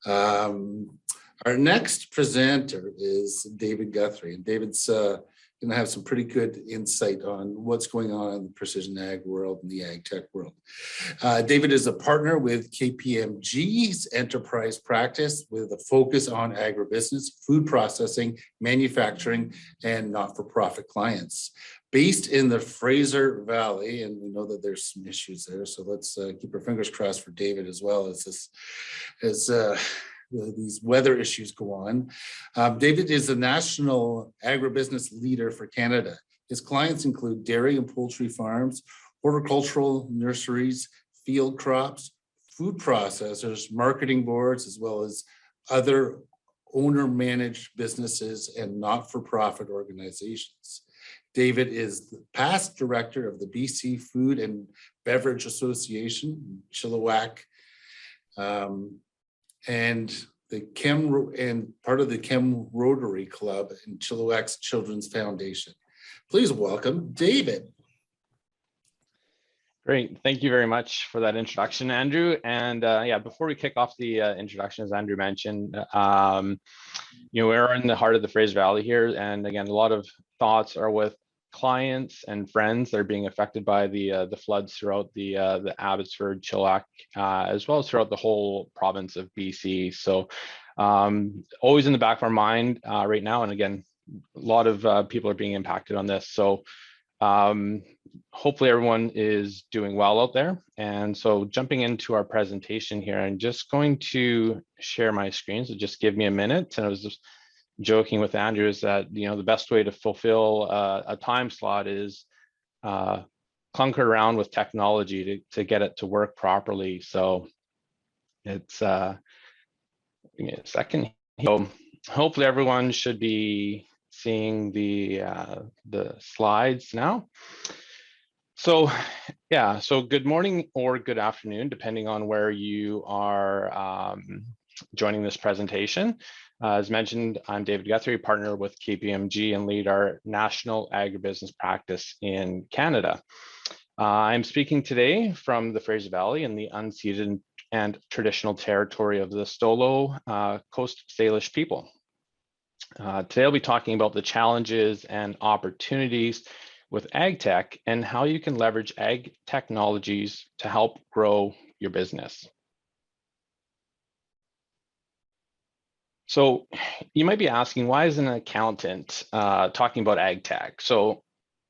Um, our next presenter is David Guthrie, and David's going to have some pretty good insight on what's going on in the precision ag world and the ag tech world. David is a partner with KPMG's enterprise practice with a focus on agribusiness, food processing, manufacturing, and not-for-profit clients. Based in the Fraser Valley, and we know that there's some issues there, so let's keep our fingers crossed for David as well as these weather issues go on. David is a national agribusiness leader for Canada. His clients include dairy and poultry farms, horticultural nurseries, field crops, food processors, marketing boards, as well as other owner-managed businesses and not-for-profit organizations. David is the past director of the BC Food and Beverage Association, Chilliwack, and part of the Chem Rotary Club and Chilliwack's Children's Foundation. Please welcome David. Great. Thank you very much for that introduction, Andrew. And yeah, before we kick off the introduction, as Andrew mentioned, we're in the heart of the Fraser Valley here. And again, a lot of thoughts are with clients and friends that are being affected by the floods throughout the Abbotsford, Chilliwack, as well as throughout the whole province of BC. So always in the back of our mind right now. And again, a lot of people are being impacted on this. So hopefully everyone is doing well out there. And so jumping into our presentation here, I'm just going to share my screen. So just give me a minute. And I was just joking with Andrew is that, the best way to fulfill a time slot is clunker around with technology to get it to work properly. So it's, give me a second. So hopefully everyone should be seeing the slides now. So yeah, so good morning or good afternoon, depending on where you are joining this presentation. As mentioned, I'm David Guthrie, partner with KPMG and lead our national agribusiness practice in Canada. I'm speaking today from the Fraser Valley in the unceded and traditional territory of the Stolo Coast Salish people. Today I'll be talking about the challenges and opportunities with ag tech and how you can leverage ag technologies to help grow your business. So you might be asking, why is an accountant talking about ag tech? So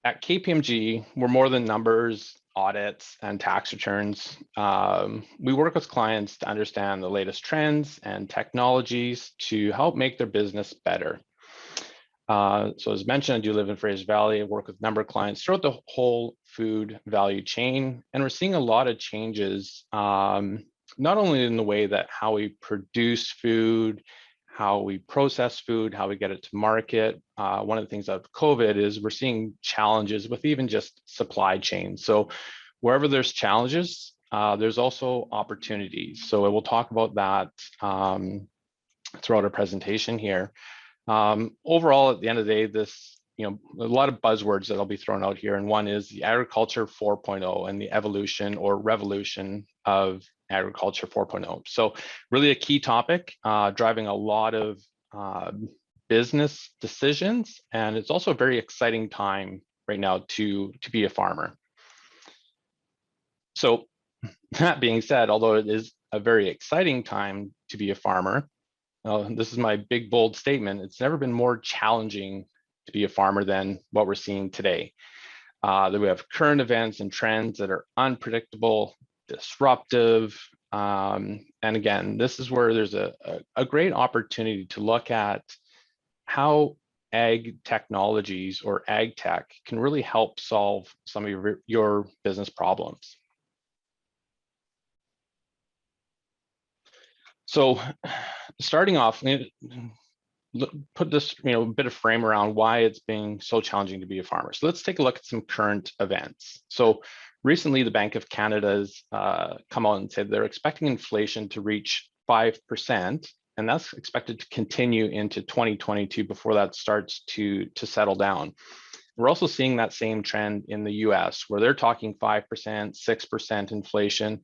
at KPMG, we're more than numbers, audits, and tax returns. We work with clients to understand the latest trends and technologies to help make their business better. So as mentioned, I do live in Fraser Valley. I work with a number of clients throughout the whole food value chain, and we're seeing a lot of changes, not only in the way that how we produce food, how we process food, how we get it to market. One of the things out of COVID is we're seeing challenges with even just supply chains. So wherever there's challenges, there's also opportunities. So we'll talk about that throughout our presentation here. Overall, at the end of the day, this, a lot of buzzwords that I'll be throwing out here. And one is the agriculture 4.0 and the evolution or revolution of agriculture 4.0. So really a key topic, driving a lot of business decisions. And it's also a very exciting time right now to be a farmer. So that being said, although it is a very exciting time to be a farmer, this is my big, bold statement. It's never been more challenging to be a farmer than what we're seeing today. That we have current events and trends that are unpredictable, disruptive. And again, this is where there's a great opportunity to look at how ag technologies or ag tech can really help solve some of your business problems. So starting off, put this bit of frame around why it's being so challenging to be a farmer. So let's take a look at some current events. So recently, the Bank of Canada has come out and said they're expecting inflation to reach 5%, and that's expected to continue into 2022 before that starts to settle down. We're also seeing that same trend in the US, where they're talking 5%, 6% inflation.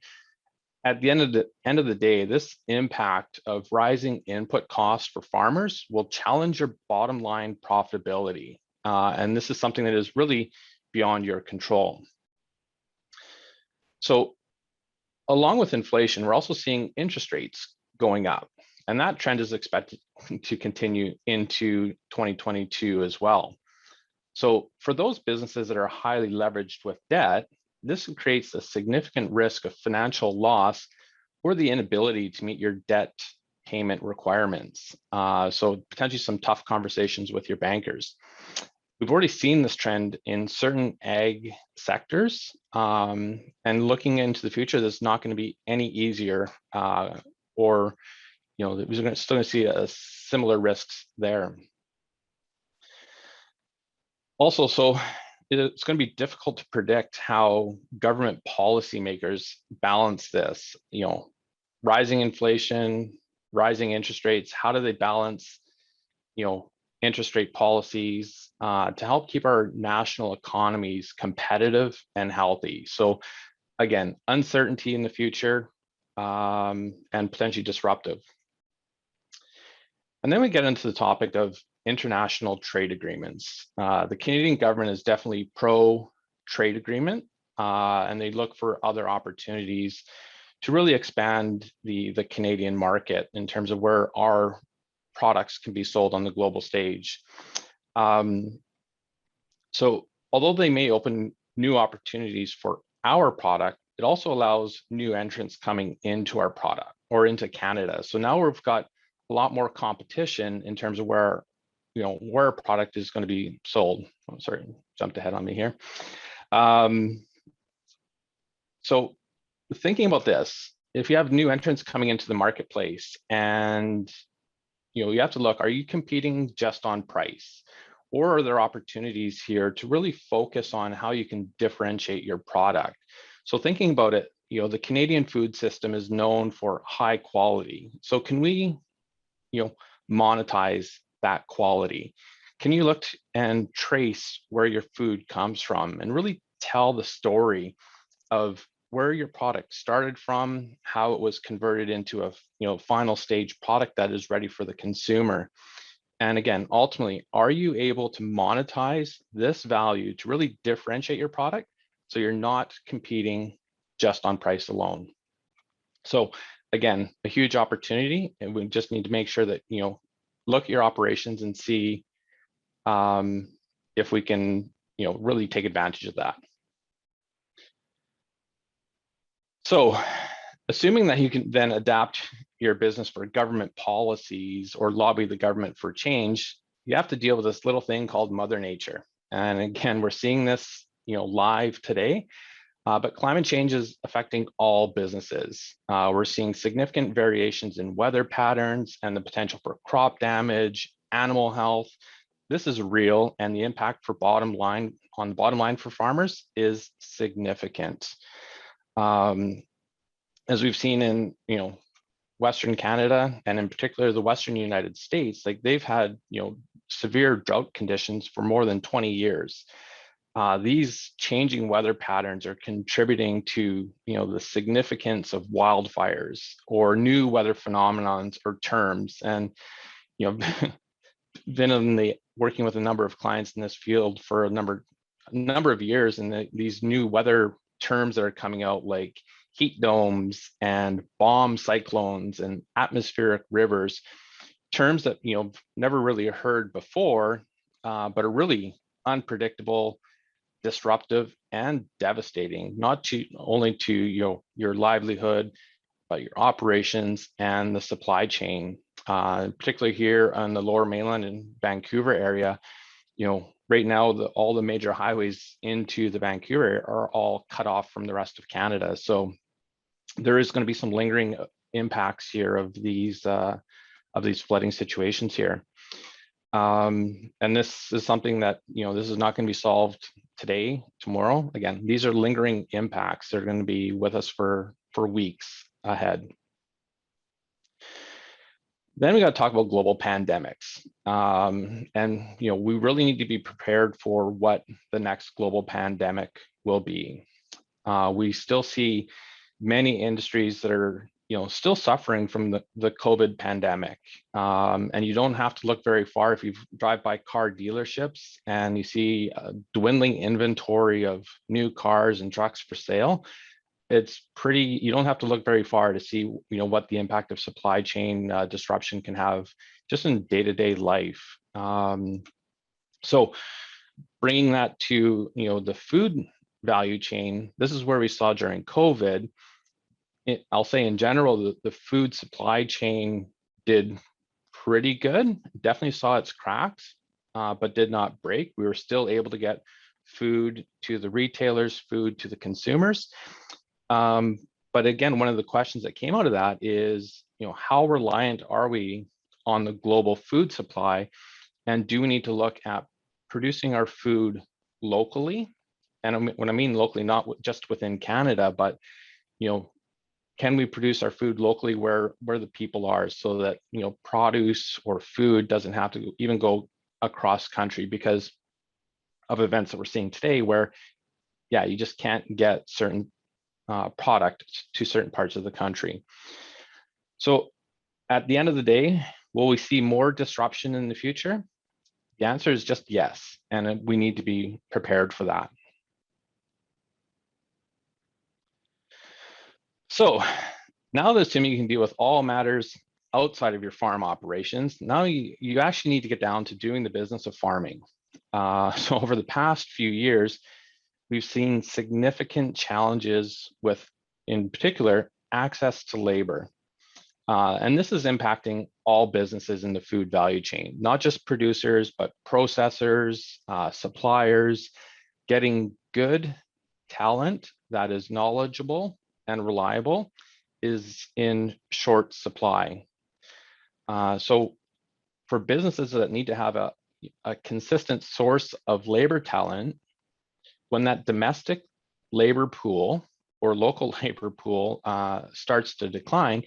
at the end of the day, this impact of rising input costs for farmers will challenge your bottom line profitability. And this is something that is really beyond your control. So along with inflation, we're also seeing interest rates going up, and that trend is expected to continue into 2022 as well. So for those businesses that are highly leveraged with debt, this creates a significant risk of financial loss or the inability to meet your debt payment requirements. So potentially some tough conversations with your bankers. We've already seen this trend in certain ag sectors, and looking into the future, that's not going to be any easier, or we're still going to see a similar risks there. Also, so it's going to be difficult to predict how government policymakers balance this. Rising inflation, rising interest rates. How do they balance, interest rate policies to help keep our national economies competitive and healthy? So again, uncertainty in the future, and potentially disruptive. And then we get into the topic of international trade agreements. The Canadian government is definitely pro trade agreement, and they look for other opportunities to really expand the Canadian market in terms of where our products can be sold on the global stage. So although they may open new opportunities for our product, it also allows new entrants coming into our product or into Canada. So now we've got a lot more competition in terms of where a product is going to be sold. Oh, sorry, jumped ahead on me here. So thinking about this, if you have new entrants coming into the marketplace, and you have to look, are you competing just on price, or are there opportunities here to really focus on how you can differentiate your product? So thinking about it, the Canadian food system is known for high quality. So can we monetize that quality? Can you look and trace where your food comes from and really tell the story of where your product started from, how it was converted into a final stage product that is ready for the consumer? And again, ultimately, are you able to monetize this value to really differentiate your product so you're not competing just on price alone? So again, a huge opportunity, and we just need to make sure that look at your operations and see if we can really take advantage of that. So assuming that you can then adapt your business for government policies or lobby the government for change, you have to deal with this little thing called Mother Nature. And again, we're seeing this live today. But climate change is affecting all businesses. We're seeing significant variations in weather patterns and the potential for crop damage, animal health. This is real, and the impact for bottom line for farmers is significant. As we've seen in Western Canada, and in particular the Western United States, like they've had severe drought conditions for more than 20 years. These changing weather patterns are contributing to the significance of wildfires or new weather phenomenons or terms. And been working with a number of clients in this field for a number of years, and these new weather terms that are coming out, like heat domes and bomb cyclones and atmospheric rivers, terms that never really heard before, but are really unpredictable, disruptive, and devastating, not only to your livelihood, but your operations and the supply chain. Particularly here on the Lower Mainland and Vancouver area, right now all the major highways into the Vancouver area are all cut off from the rest of Canada. So there is going to be some lingering impacts here of these flooding situations here. And this is something that, this is not going to be solved today, tomorrow. Again, these are lingering impacts. They're going to be with us for weeks ahead. Then we got to talk about global pandemics. And, we really need to be prepared for what the next global pandemic will be. We still see many industries that are still suffering from the COVID pandemic. And you don't have to look very far if you drive by car dealerships and you see a dwindling inventory of new cars and trucks for sale. It's pretty, you don't have to look very far to see what the impact of supply chain disruption can have just in day-to-day life. So bringing that to the food value chain, this is where we saw during COVID. I'll say in general, the food supply chain did pretty good. Definitely saw its cracks, but did not break. We were still able to get food to the retailers, food to the consumers. But again, one of the questions that came out of that is, how reliant are we on the global food supply? And do we need to look at producing our food locally? And when I mean locally, not just within Canada, but can we produce our food locally where the people are, so that produce or food doesn't have to even go across country because of events that we're seeing today, where you just can't get certain product to certain parts of the country. So at the end of the day, will we see more disruption in the future? The answer is just yes, and we need to be prepared for that. So now that assuming you can deal with all matters outside of your farm operations, now you actually need to get down to doing the business of farming. So over the past few years, we've seen significant challenges with, in particular, access to labor. And this is impacting all businesses in the food value chain, not just producers, but processors, suppliers. Getting good talent that is knowledgeable and reliable is in short supply. So for businesses that need to have a consistent source of labor talent, when that domestic labor pool or local labor pool starts to decline,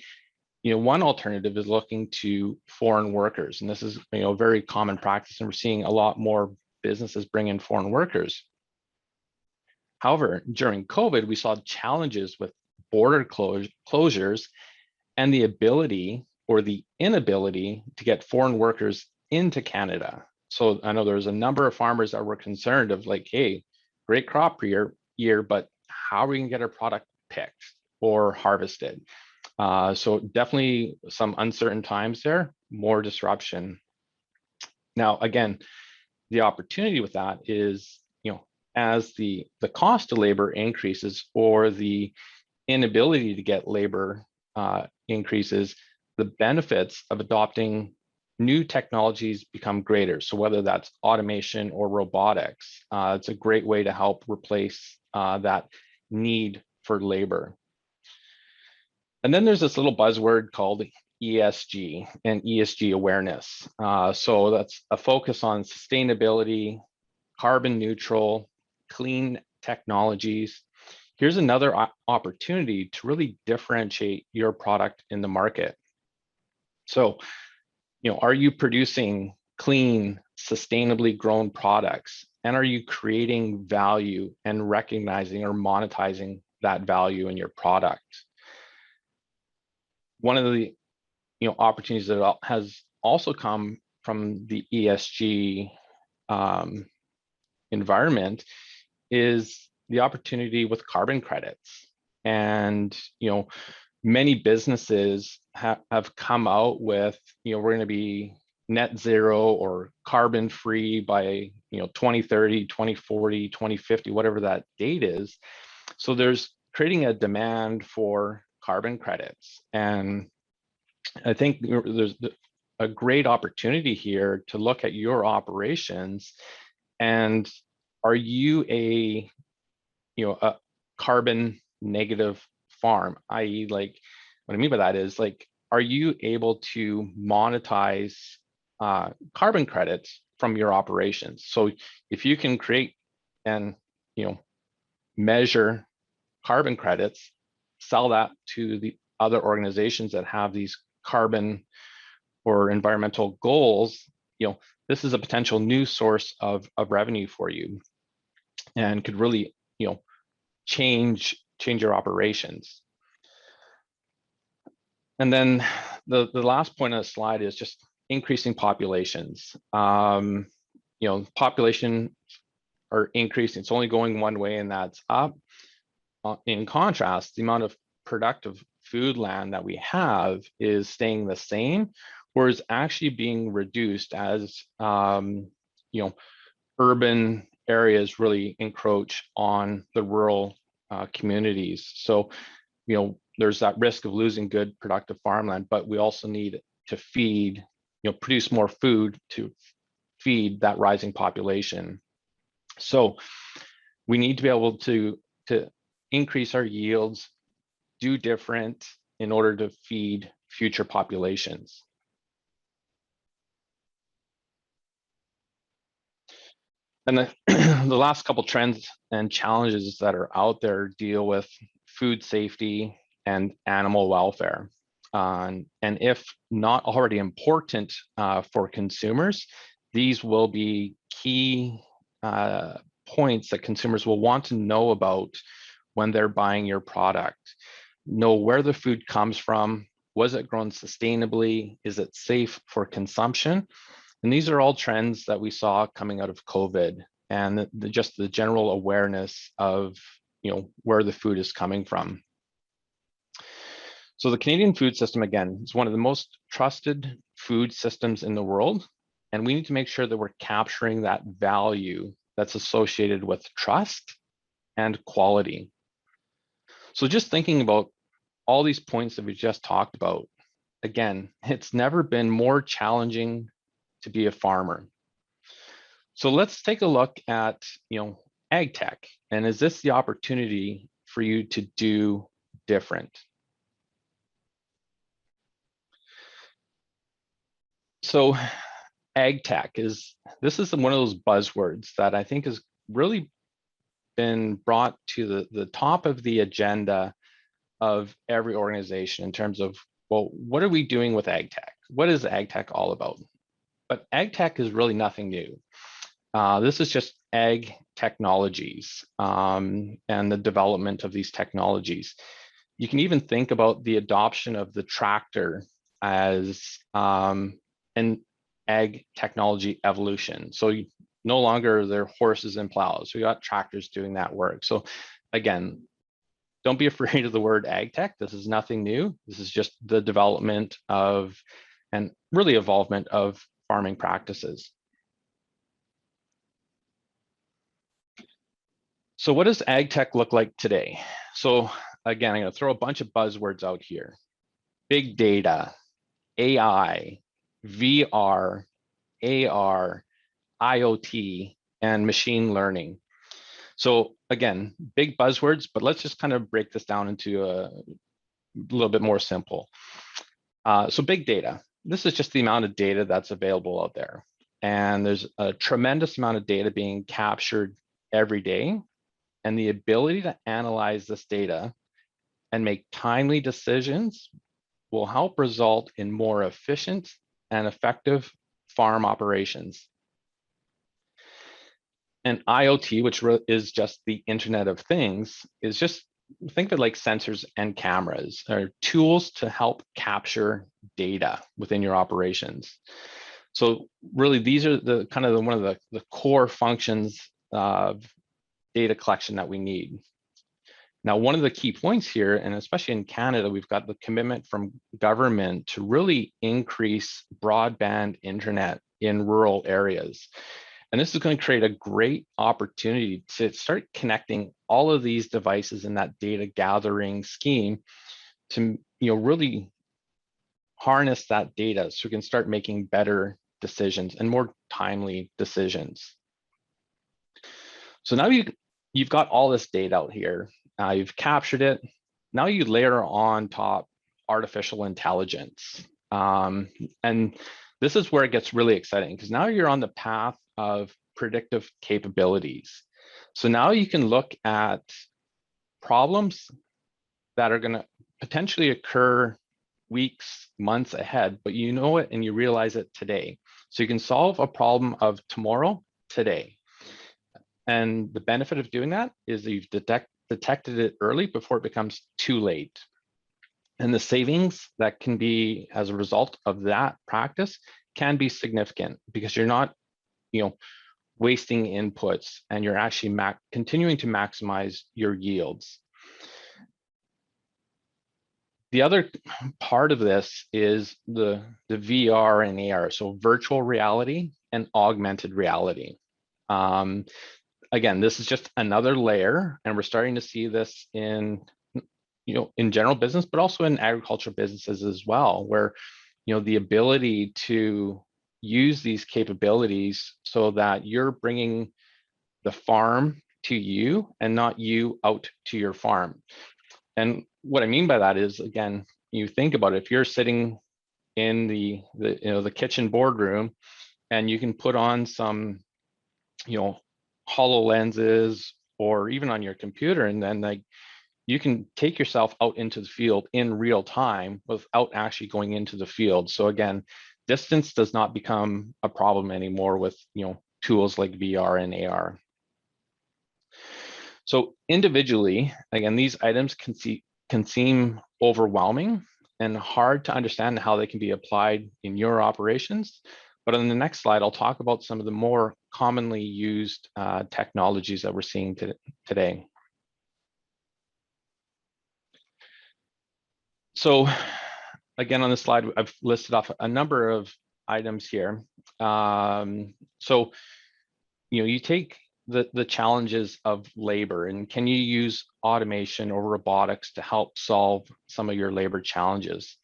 one alternative is looking to foreign workers. And this is very common practice, and we're seeing a lot more businesses bring in foreign workers. However, during COVID, we saw challenges with border closures and the ability or the inability to get foreign workers into Canada. So I know there's a number of farmers that were concerned of like, hey, great crop year, but how are we gonna get our product picked or harvested? So definitely some uncertain times there, more disruption. Now, again, the opportunity with that is, as the cost of labor increases or the inability to get labor increases, the benefits of adopting new technologies become greater. So whether that's automation or robotics, it's a great way to help replace that need for labor. And then there's this little buzzword called ESG and ESG awareness. So that's a focus on sustainability, carbon neutral, clean technologies. Here's another opportunity to really differentiate your product in the market. So, are you producing clean, sustainably grown products? And are you creating value and recognizing or monetizing that value in your product? One of the opportunities that has also come from the ESG environment is the opportunity with carbon credits. And many businesses have come out with we're going to be net zero or carbon free by 2030, 2040, 2050, whatever that date is. So there's creating a demand for carbon credits, and I think there's a great opportunity here to look at your operations. And are you a carbon negative farm? I.e., like, what I mean by that is, like, are you able to monetize carbon credits from your operations? So if you can create and measure carbon credits, sell that to the other organizations that have these carbon or environmental goals, this is a potential new source of revenue for you, and could really change your operations. And then the last point on the slide is just increasing populations. Population are increasing. It's only going one way, and that's up. In contrast, the amount of productive food land that we have is staying the same, whereas actually being reduced as urban areas really encroach on the rural communities. So, there's that risk of losing good productive farmland, but we also need to feed, produce more food to feed that rising population. So we need to be able to increase our yields, do different in order to feed future populations. And the last couple trends and challenges that are out there deal with food safety and animal welfare. And if not already important for consumers, these will be key points that consumers will want to know about when they're buying your product. Know where the food comes from. Was it grown sustainably? Is it safe for consumption? And these are all trends that we saw coming out of COVID, and just the general awareness of where the food is coming from. So the Canadian food system, again, is one of the most trusted food systems in the world. And we need to make sure that we're capturing that value that's associated with trust and quality. So just thinking about all these points that we just talked about, again, it's never been more challenging to be a farmer. So let's take a look at, ag tech. And is this the opportunity for you to do different? So ag tech is one of those buzzwords that I think has really been brought to the top of the agenda of every organization in terms of, well, what are we doing with ag tech? What is ag tech all about? But ag tech is really nothing new. This is just ag technologies and the development of these technologies. You can even think about the adoption of the tractor as an ag technology evolution. So no longer they're horses and plows. We got tractors doing that work. So again, don't be afraid of the word ag tech. This is nothing new. This is just the development of and really evolvement of farming practices. So what does ag tech look like today? So again, I'm going to throw a bunch of buzzwords out here. Big data, AI, VR, AR, IoT, and machine learning. So again, big buzzwords, but let's just kind of break this down into a little bit more simple. So big data, this is just the amount of data that's available out there. And there's a tremendous amount of data being captured every day. And the ability to analyze this data and make timely decisions will help result in more efficient and effective farm operations. And IoT, which is just the Internet of Things, is just, think of it like sensors and cameras, are tools to help capture data within your operations. So really, these are the kind of one of the core functions of data collection that we need. Now, one of the key points here, and especially in Canada, we've got the commitment from government to really increase broadband internet in rural areas. And this is going to create a great opportunity to start connecting all of these devices in that data gathering scheme to really harness that data so we can start making better decisions and more timely decisions. So now you've got all this data out here. You've captured it. Now you layer on top artificial intelligence. And this is where it gets really exciting because now you're on the path of predictive capabilities. So now you can look at problems that are going to potentially occur weeks, months ahead, but you know it and you realize it today. So you can solve a problem of tomorrow, today. And the benefit of doing that is that you've detected it early before it becomes too late. And the savings that can be as a result of that practice can be significant, because you're not, wasting inputs, and you're actually continuing to maximize your yields. The other part of this is the VR and AR, so virtual reality and augmented reality. Again, this is just another layer, and we're starting to see this in general business, but also in agriculture businesses as well, where the ability to use these capabilities so that you're bringing the farm to you and not you out to your farm. And what I mean by that is, again, you think about it, if you're sitting in the kitchen boardroom, and you can put on some HoloLenses, or even on your computer, and then you can take yourself out into the field in real time without actually going into the field. So again, distance does not become a problem anymore with tools like VR and AR. So individually, again, these items can seem overwhelming and hard to understand how they can be applied in your operations. But on the next slide, I'll talk about some of the more commonly used technologies that we're seeing today. So again, on this slide, I've listed off a number of items here. So you take the challenges of labor, and can you use automation or robotics to help solve some of your labor challenges?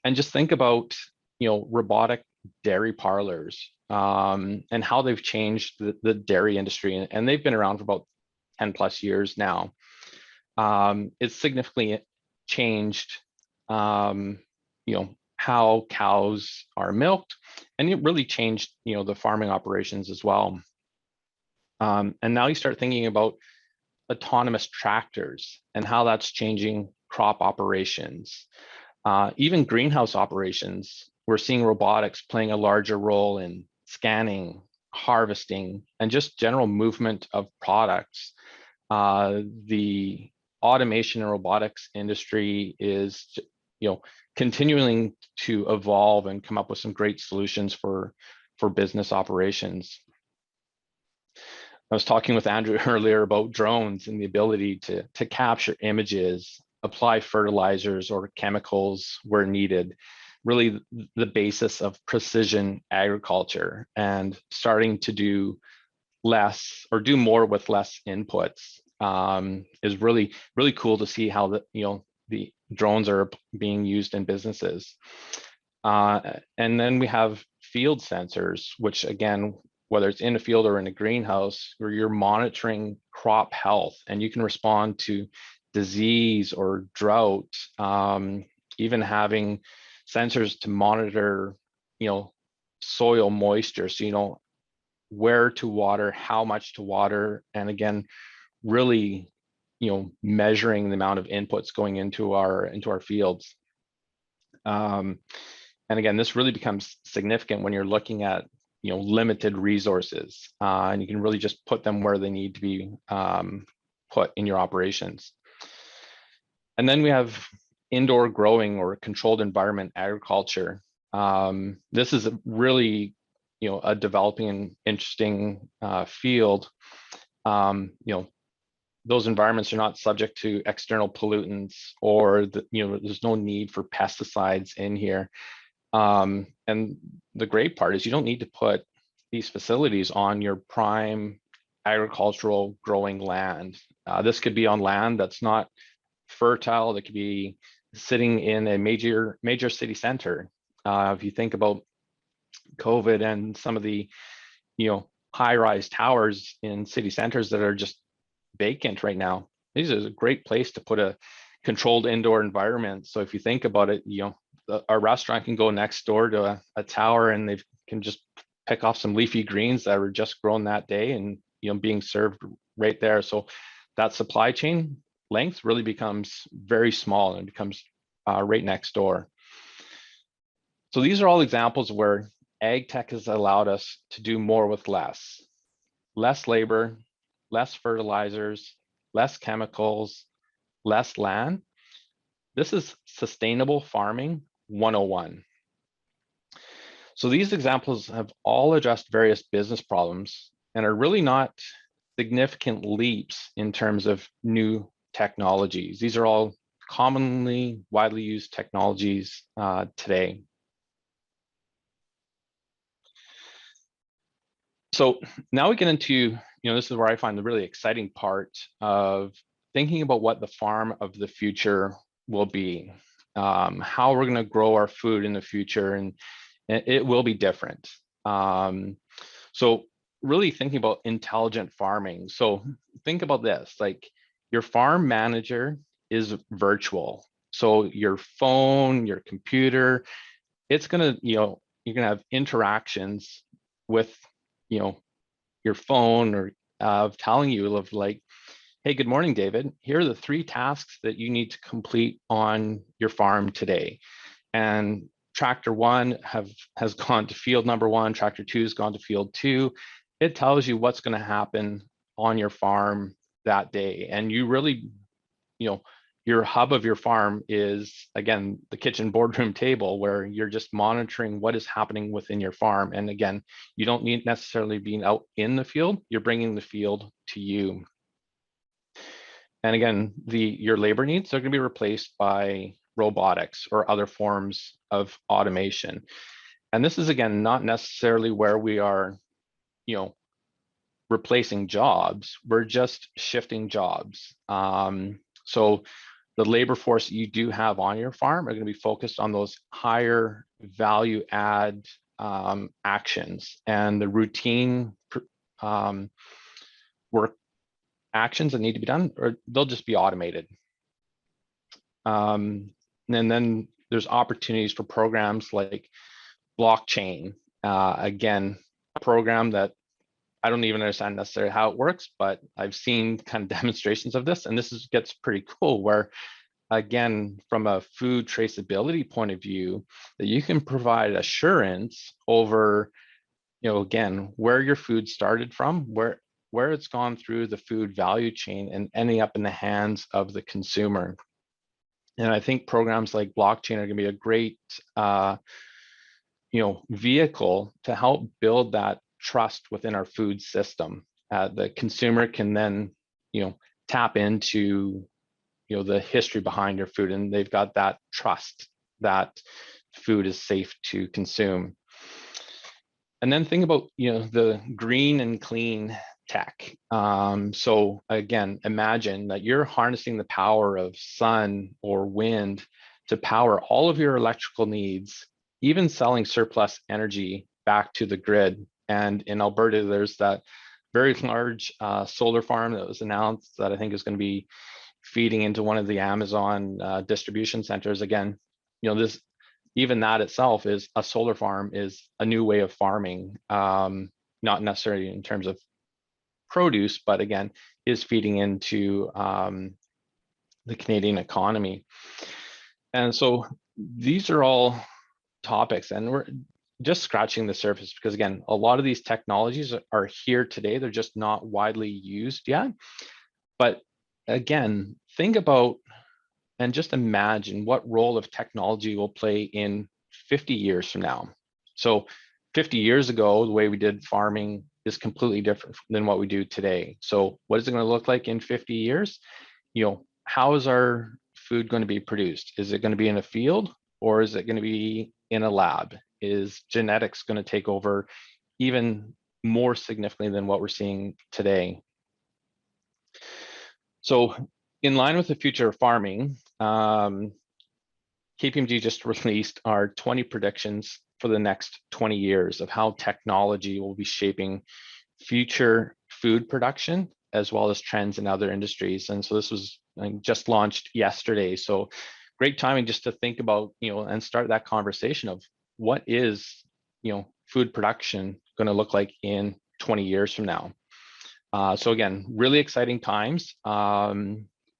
And just think about robotic dairy parlors, and how they've changed the dairy industry, and they've been around for about 10 plus years now. It's significantly changed how cows are milked, and it really changed the farming operations as well. And now you start thinking about autonomous tractors and how that's changing crop operations. Even greenhouse operations, we're seeing robotics playing a larger role in scanning, harvesting, and just general movement of products. The automation and robotics industry is continuing to evolve and come up with some great solutions for business operations. I was talking with Andrew earlier about drones and the ability to capture images, apply fertilizers or chemicals where needed, really the basis of precision agriculture, and starting to do less or do more with less inputs is really, really cool to see how the drones are being used in businesses. And then we have field sensors, which again, whether it's in a field or in a greenhouse, where you're monitoring crop health, and you can respond to disease or drought, even having sensors to monitor, soil moisture, so where to water, how much to water, and again, really, measuring the amount of inputs going into our fields. And again, this really becomes significant when you're looking at limited resources, and you can really just put them where they need to be put in your operations. And then we have indoor growing or controlled environment agriculture. This is a really a developing and interesting field. Those environments are not subject to external pollutants, or there's no need for pesticides in here. And the great part is you don't need to put these facilities on your prime agricultural growing land. This could be on land that's not fertile. That could be sitting in a major city center. If you think about COVID and some of the high-rise towers in city centers that are just vacant right now, this is a great place to put a controlled indoor environment. So if you think about it, a restaurant can go next door to a tower, and they can just pick off some leafy greens that were just grown that day, and being served right there. So that supply chain length really becomes very small, and becomes right next door. So these are all examples where ag tech has allowed us to do more with less labor, less fertilizers, less chemicals, less land, This is sustainable farming 101. So these examples have all addressed various business problems and are really not significant leaps in terms of new technologies. These are all commonly widely used technologies today. So now we get into, this is where I find the really exciting part of thinking about what the farm of the future will be, how we're going to grow our food in the future, and it will be different. So really thinking about intelligent farming. So think about this, like your farm manager is virtual. So your phone, your computer, it's gonna, you're gonna have interactions with, your phone or telling you of like, hey, good morning, David. Here are the 3 tasks that you need to complete on your farm today. And tractor 1 has gone to field number 1, tractor 2 has gone to field 2. It tells you what's going to happen on your farm that day. And you really, your hub of your farm is, again, the kitchen boardroom table, where you're just monitoring what is happening within your farm. And again, you don't need necessarily being out in the field, you're bringing the field to you. And again, your labor needs are going to be replaced by robotics or other forms of automation. And this is, again, not necessarily where we are, replacing jobs, we're just shifting jobs. So the labor force that you do have on your farm are going to be focused on those higher value add actions, and the routine work actions that need to be done, or they'll just be automated. And then there's opportunities for programs like blockchain. Again, a program that I don't even understand necessarily how it works, but I've seen kind of demonstrations of this, and gets pretty cool, where again, from a food traceability point of view, that you can provide assurance over, again, where your food started from, where it's gone through the food value chain and ending up in the hands of the consumer. And I think programs like blockchain are going to be a great, vehicle to help build that trust within our food system. The consumer can then, tap into, the history behind your food, and they've got that trust that food is safe to consume. And then think about, the green and clean tech. So again, imagine that you're harnessing the power of sun or wind to power all of your electrical needs, even selling surplus energy back to the grid. And in Alberta, there's that very large solar farm that was announced that I think is going to be feeding into one of the Amazon distribution centers. Again, even that itself is a solar farm, is a new way of farming, not necessarily in terms of produce, but again, is feeding into the Canadian economy. And so these are all topics, and we're just scratching the surface, because again, a lot of these technologies are here today. They're just not widely used yet. But again, think about and just imagine what role of technology will play in 50 years from now. So 50 years ago, the way we did farming is completely different than what we do today. So what is it going to look like in 50 years? How is our food going to be produced? Is it going to be in a field, or is it going to be in a lab? Is genetics going to take over even more significantly than what we're seeing today? So in line with the future of farming, KPMG just released our 20 predictions for the next 20 years of how technology will be shaping future food production, as well as trends in other industries. And so this was just launched yesterday. So great timing just to think about, and start that conversation of what is, food production going to look like in 20 years from now. So again, really exciting times.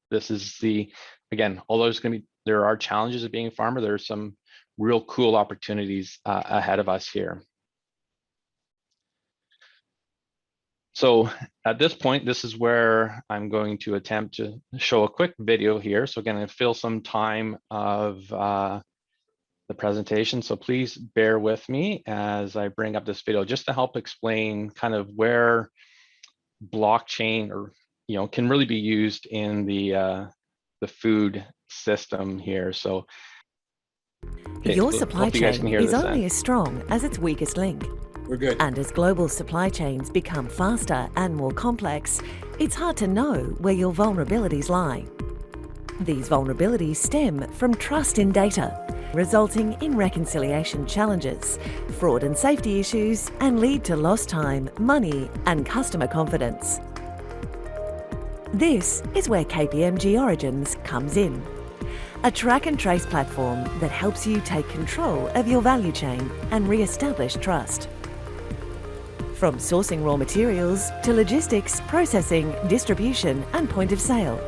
This is again, although there are challenges of being a farmer, there are some real cool opportunities ahead of us here. So at this point, this is where I'm going to attempt to show a quick video here. So again, I fill some time of the presentation. So please bear with me as I bring up this video just to help explain kind of where blockchain or can really be used in the food system here. So okay, Your so supply hope you guys can chain hear is this only then. as strong as its weakest link. We're good. And as global supply chains become faster and more complex, it's hard to know where your vulnerabilities lie. These vulnerabilities stem from trust in data, resulting in reconciliation challenges, fraud and safety issues, and lead to lost time, money, and customer confidence. This is where KPMG Origins comes in. A track and trace platform that helps you take control of your value chain and re-establish trust. From sourcing raw materials to logistics, processing, distribution, and point of sale,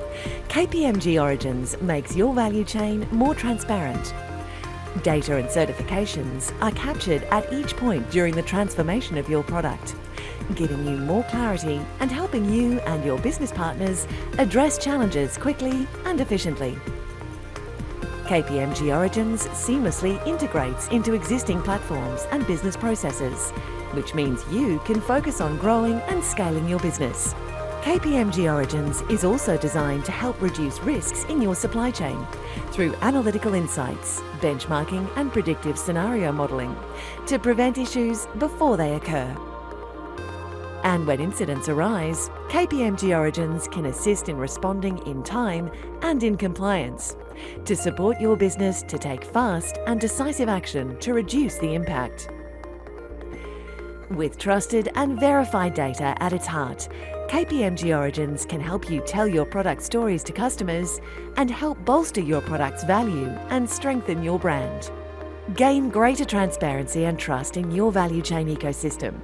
KPMG Origins makes your value chain more transparent. Data and certifications are captured at each point during the transformation of your product, giving you more clarity and helping you and your business partners address challenges quickly and efficiently. KPMG Origins seamlessly integrates into existing platforms and business processes, which means you can focus on growing and scaling your business. KPMG Origins is also designed to help reduce risks in your supply chain through analytical insights, benchmarking, and predictive scenario modeling to prevent issues before they occur. And when incidents arise, KPMG Origins can assist in responding in time and in compliance to support your business to take fast and decisive action to reduce the impact. With trusted and verified data at its heart, KPMG Origins can help you tell your product stories to customers and help bolster your product's value and strengthen your brand. Gain greater transparency and trust in your value chain ecosystem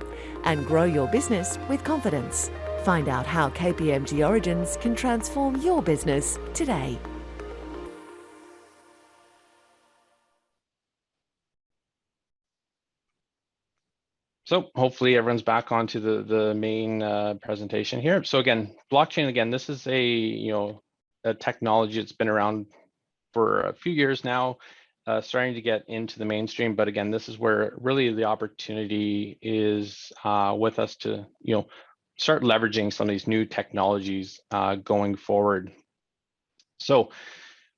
and grow your business with confidence. Find out how KPMG Origins can transform your business today. So hopefully everyone's back onto the main presentation here. So again, blockchain, again, this is a technology that's been around for a few years now, starting to get into the mainstream. But again, this is where really the opportunity is with us to start leveraging some of these new technologies going forward. So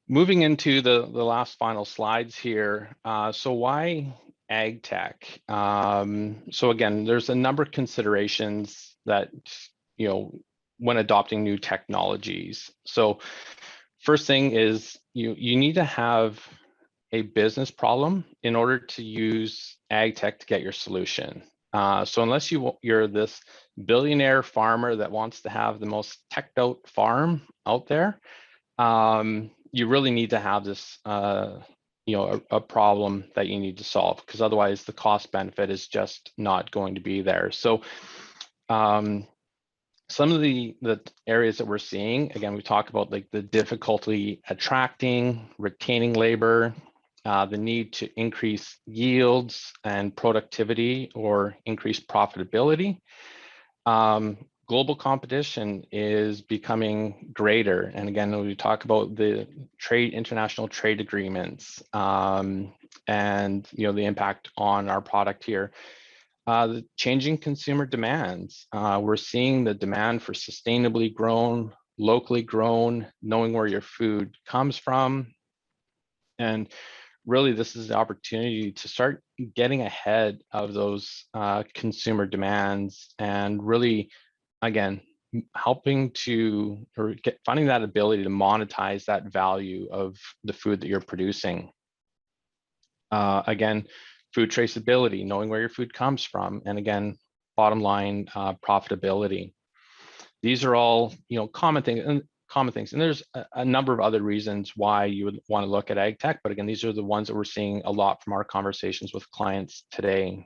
moving into the last final slides here. So why ag tech? So again, there's a number of considerations that, when adopting new technologies. So first thing is you need to have a business problem in order to use ag tech to get your solution. So unless you're this billionaire farmer that wants to have the most teched out farm out there, you really need to have this, a problem that you need to solve, because otherwise the cost benefit is just not going to be there. So some of the areas that we're seeing, again, we talk about like the difficulty attracting, retaining labor, the need to increase yields and productivity or increase profitability. Global competition is becoming greater. And again, when we talk about the international trade agreements and the impact on our product here, the changing consumer demands. We're seeing the demand for sustainably grown, locally grown, knowing where your food comes from. And really, this is the opportunity to start getting ahead of those consumer demands and really, again, helping to finding that ability to monetize that value of the food that you're producing. Again, food traceability, knowing where your food comes from, and again, bottom line profitability. These are all common things. And there's a number of other reasons why you would want to look at ag tech, but again, these are the ones that we're seeing a lot from our conversations with clients today.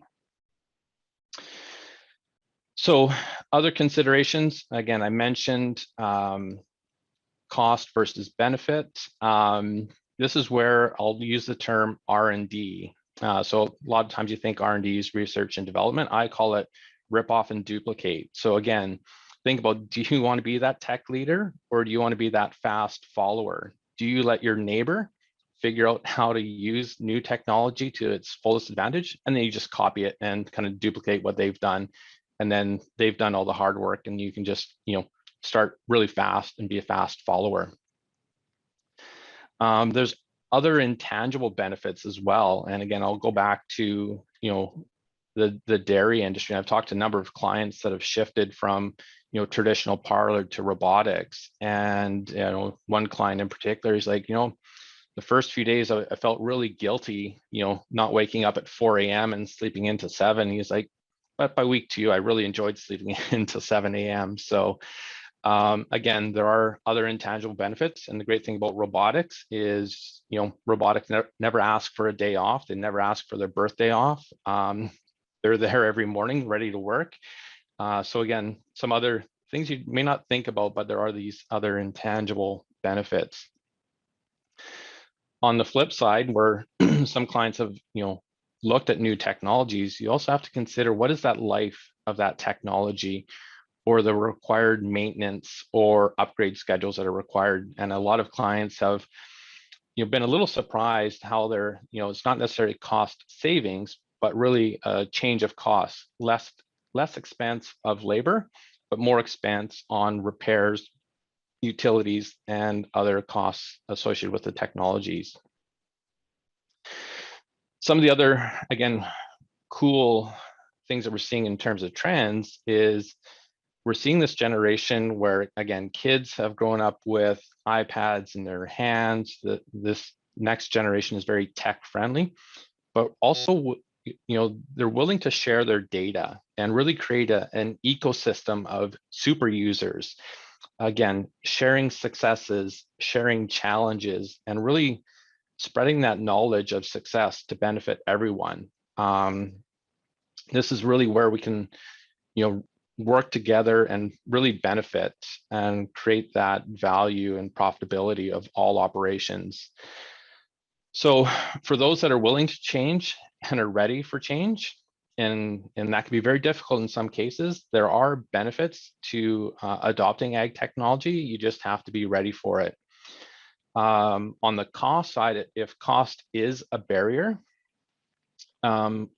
So other considerations, again, I mentioned cost versus benefit. This is where I'll use the term R&D. So a lot of times you think R&D is research and development. I call it rip off and duplicate. So again, think about, do you want to be that tech leader, or do you want to be that fast follower? Do you let your neighbor figure out how to use new technology to its fullest advantage, and then you just copy it and kind of duplicate what they've done, and then they've done all the hard work, and you can just, you know, start really fast and be a fast follower. There's other intangible benefits as well. And again, I'll go back to, you know, the dairy industry. I've talked to a number of clients that have shifted from, you know, traditional parlor to robotics. And, you know, one client in particular, he's like, you know, the first few days I felt really guilty, you know, not waking up at 4 a.m. and sleeping into 7. He's like, but by week 2, I really enjoyed sleeping into 7 a.m. So again, there are other intangible benefits. And the great thing about robotics is, you know, robotics never ask for a day off. They never ask for their birthday off. They're there every morning, ready to work. So again, some other things you may not think about, but there are these other intangible benefits. On the flip side, where some clients have, you know, looked at new technologies, you also have to consider, what is that life of that technology, or the required maintenance or upgrade schedules that are required. And a lot of clients have, you know, been a little surprised how they're, you know, it's not necessarily cost savings, but really a change of costs, less expense of labor, but more expense on repairs, utilities, and other costs associated with the technologies. Some of the other, again, cool things that we're seeing in terms of trends is we're seeing this generation where, again, kids have grown up with iPads in their hands. This next generation is very tech friendly, but also, you know, they're willing to share their data and really create an ecosystem of super users. Again, sharing successes, sharing challenges, and really spreading that knowledge of success to benefit everyone. This is really where we can, you know, work together and really benefit and create that value and profitability of all operations. So for those that are willing to change and are ready for change, and that can be very difficult in some cases, there are benefits to adopting ag technology. You just have to be ready for it. On the cost side, if cost is a barrier,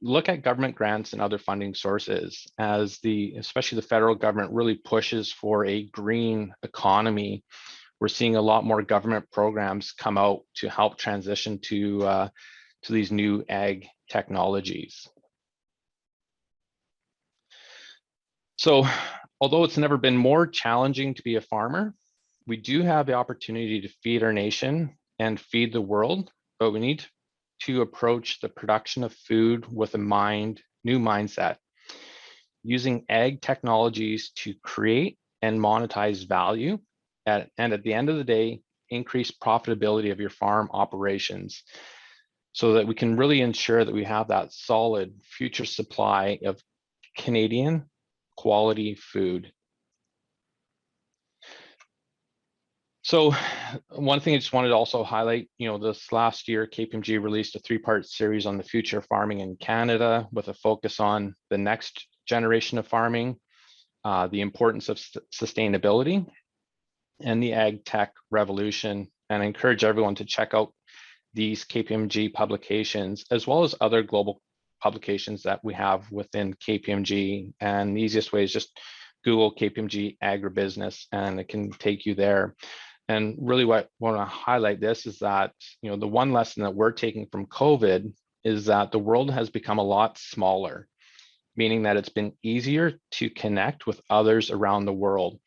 look at government grants and other funding sources, as especially the federal government really pushes for a green economy. We're seeing a lot more government programs come out to help transition to these new ag technologies. So, although it's never been more challenging to be a farmer, we do have the opportunity to feed our nation and feed the world, but we need to approach the production of food with a new mindset, using ag technologies to create and monetize value, and at the end of the day, increase profitability of your farm operations, so that we can really ensure that we have that solid future supply of Canadian quality food. So one thing I just wanted to also highlight, you know, this last year, KPMG released a 3-part series on the future of farming in Canada, with a focus on the next generation of farming, the importance of sustainability, and the ag tech revolution. And I encourage everyone to check out these KPMG publications, as well as other global publications that we have within KPMG. And the easiest way is just Google KPMG Agribusiness, and it can take you there. And really what I want to highlight this is that, you know, the one lesson that we're taking from COVID is that the world has become a lot smaller, meaning that it's been easier to connect with others around the world.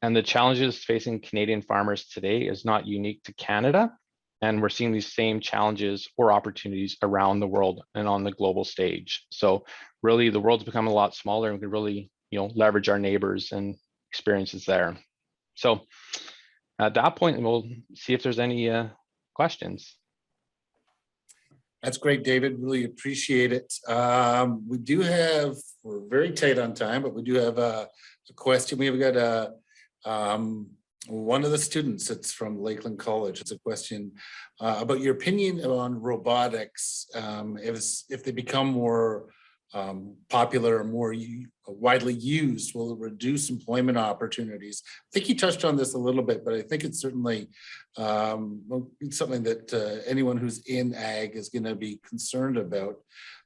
And the challenges facing Canadian farmers today is not unique to Canada. And we're seeing these same challenges or opportunities around the world and on the global stage. So really the world's become a lot smaller, and we can really, you know, leverage our neighbors and experiences there. So at that point, we'll see if there's any questions. That's great, David. Really appreciate it. We're very tight on time, but we do have a question. We've got one of the students that's from Lakeland College. It's a question about your opinion on robotics. If they become more popular or more widely used? Will it reduce employment opportunities? I think you touched on this a little bit, but I think it's certainly something that anyone who's in ag is going to be concerned about.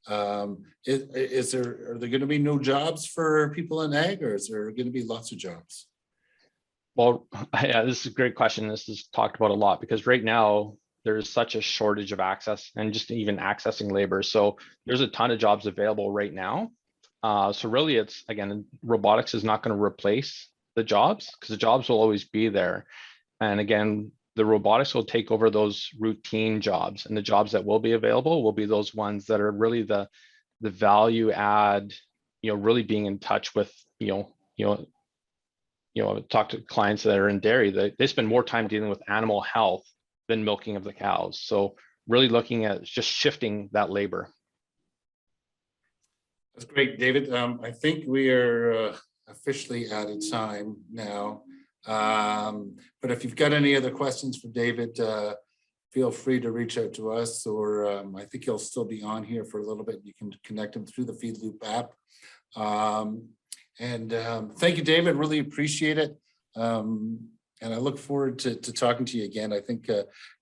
Are there going to be no jobs for people in ag, or is there going to be lots of jobs? Well, yeah, this is a great question. This is talked about a lot because right now there's such a shortage of access and just even accessing labor. So there's a ton of jobs available right now. So really it's, again, robotics is not going to replace the jobs because the jobs will always be there. And again, the robotics will take over those routine jobs, and the jobs that will be available will be those ones that are really the value add, really being in touch with, talk to clients that are in dairy, they spend more time dealing with animal health than milking of the cows. So really looking at just shifting that labor. That's great, David. I think we are officially out of time now. But if you've got any other questions for David, feel free to reach out to us, or I think he'll still be on here for a little bit. You can connect him through the Feed Loop app. Thank you, David. Really appreciate it. And I look forward to talking to you again. I think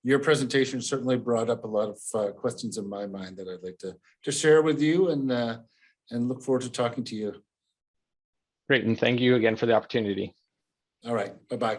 your presentation certainly brought up a lot of questions in my mind that I'd like to share with you, and look forward to talking to you. Great, and thank you again for the opportunity. All right, bye-bye.